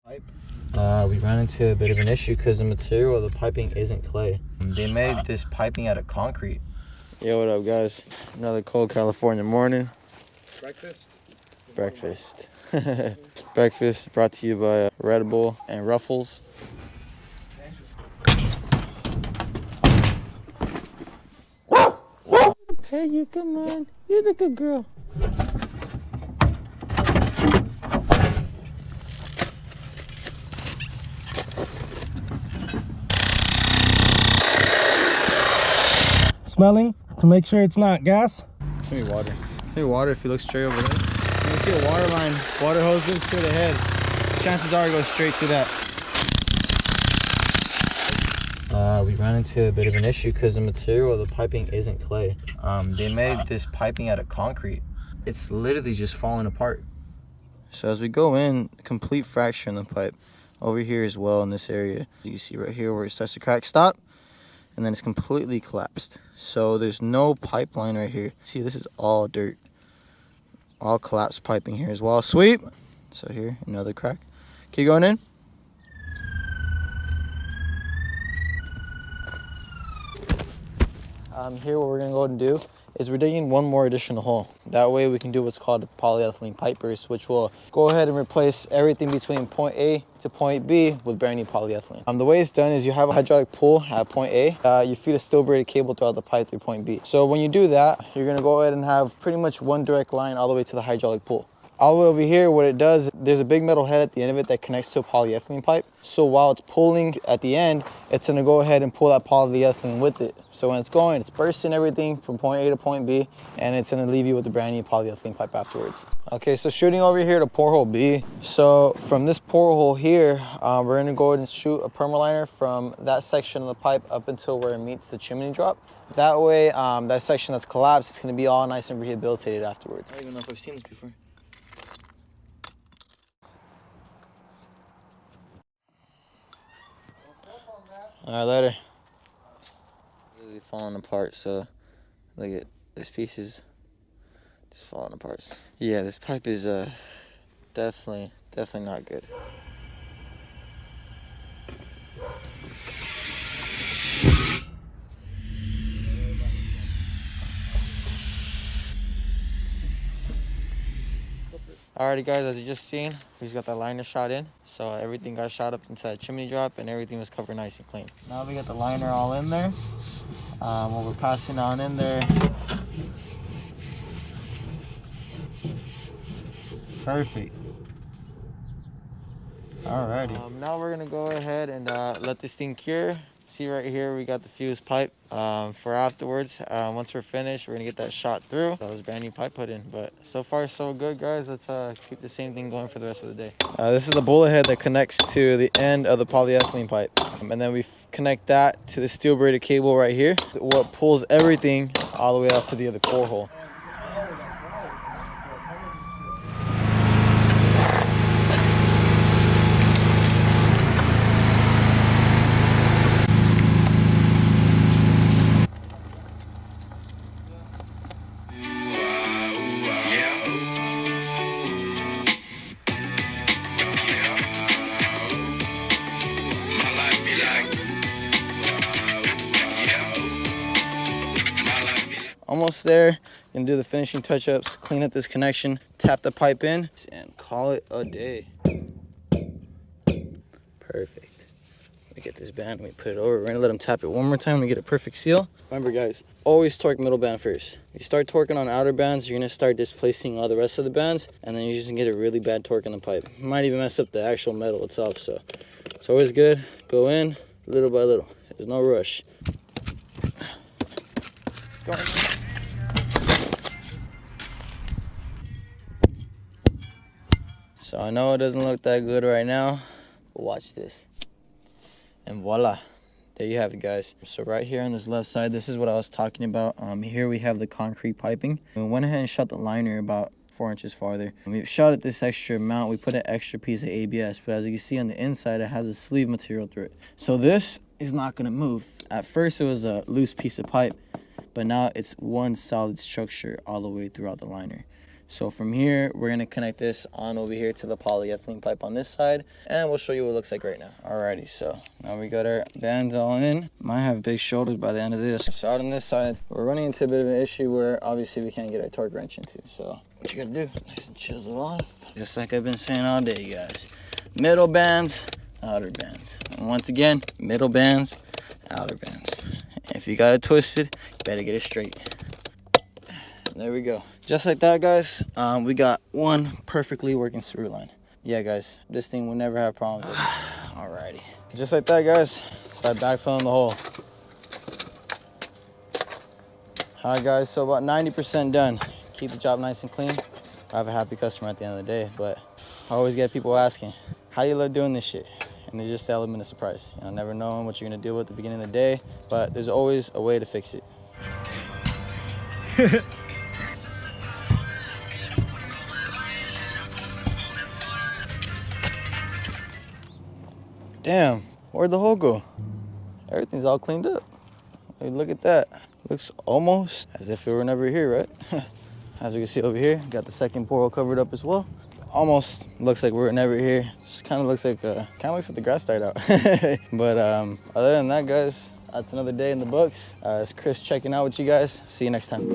We ran into a bit of an issue because the material of the piping isn't clay. They made this piping out of concrete. Yo, what up, guys? Another cold California morning. Breakfast. Breakfast brought to you by Red Bull and Ruffles. Hey, you come on. You're the good girl. Smelling to make sure it's not gas. Give me water. Give me water if you look straight over there. You can see a water line, water hose going straight ahead. Chances are it goes straight to that. We ran into a bit of an issue because the material of the piping isn't clay. They made this piping out of concrete. It's literally just falling apart. So as we go in, complete fracture in the pipe. Over here as well in this area. You can see right here where it starts to crack, stop. And then it's completely collapsed. So there's no pipeline right here. See, this is all dirt. All collapsed piping here as well. Sweep. So here, another crack. Keep going in. Here what we're gonna go ahead and do is we're digging one more additional hole. That way we can do what's called a polyethylene pipe burst, which will go ahead and replace everything between point A to point B with brand new polyethylene. The way it's done is you have a hydraulic pull at point A. You feed a steel braided cable throughout the pipe through point B. So when you do that, you're gonna go ahead and have pretty much one direct line all the way to the hydraulic pull. All the way over here, what it does, there's a big metal head at the end of it that connects to a polyethylene pipe. So while it's pulling at the end, it's gonna go ahead and pull that polyethylene with it. So when it's going, it's bursting everything from point A to point B, and it's gonna leave you with a brand new polyethylene pipe afterwards. Okay, so shooting over here to porthole B. So from this porthole here, we're gonna go ahead and shoot a permaliner from that section of the pipe up until where it meets the chimney drop. That way, that section that's collapsed, it's gonna be all nice and rehabilitated afterwards. I don't even know if I've seen this before. All right, later. Really falling apart, so look at this pieces just falling apart. Yeah, this pipe is definitely not good. Alrighty guys, as you just seen, we just got that liner shot in. So everything got shot up into that chimney drop and everything was covered nice and clean. Now we got the liner all in there. What we're passing on in there. Perfect. Alrighty. Now we're gonna go ahead and let this thing cure. See right here, we got the fused pipe for afterwards. Once we're finished, we're gonna get that shot through. That was brand new pipe put in, but so far so good, guys. Let's keep the same thing going for the rest of the day. This is the bullet head that connects to the end of the polyethylene pipe. And then we connect that to the steel braided cable right here. What pulls everything all the way out to the other core hole. Almost there. Gonna do the finishing touch-ups, clean up this connection, tap the pipe in, and call it a day. Perfect. Let me get this band, let me put it over. We're gonna let them tap it one more time to get a perfect seal. Remember guys, always torque middle band first. If you start torquing on outer bands, you're gonna start displacing all the rest of the bands, and then you're just gonna get a really bad torque in the pipe. You might even mess up the actual metal itself, so it's always good. Go in little by little. There's no rush. Go on. So I know it doesn't look that good right now, but watch this. And voila, there you have it guys. So right here on this left side, this is what I was talking about. Here we have the concrete piping. We went ahead and shot the liner about 4 inches farther. We shot it this extra amount. We put an extra piece of ABS, but as you can see on the inside, it has a sleeve material through it. So this is not gonna move. At first it was a loose piece of pipe, but now it's one solid structure all the way throughout the liner. So from here, we're gonna connect this on over here to the polyethylene pipe on this side, and we'll show you what it looks like right now. Alrighty, so now we got our bands all in. Might have big shoulders by the end of this. So out on this side, we're running into a bit of an issue where obviously we can't get our torque wrench into. So what you gotta do, nice and chisel off. Just like I've been saying all day, guys. Middle bands, outer bands. And once again, middle bands, outer bands. If you got it twisted, you better get it straight. There we go. Just like that, guys, we got one perfectly working screw line. Yeah, guys, this thing will never have problems with it. Alrighty. Just like that, guys, start backfilling the hole. Alright, guys, so about 90% done. Keep the job nice and clean. I have a happy customer at the end of the day, but I always get people asking, how do you love doing this shit? And it's just the element of surprise. You know, never knowing what you're gonna deal with at the beginning of the day, but there's always a way to fix it. Damn, where'd the hole go? Everything's all cleaned up. Hey, look at that. Looks almost as if it were never here, right? As we can see over here, got the second portal covered up as well. Almost looks like we're never here. Just kind of looks like the grass died out. But other than that, guys, that's another day in the books. It's Chris checking out with you guys. See you next time.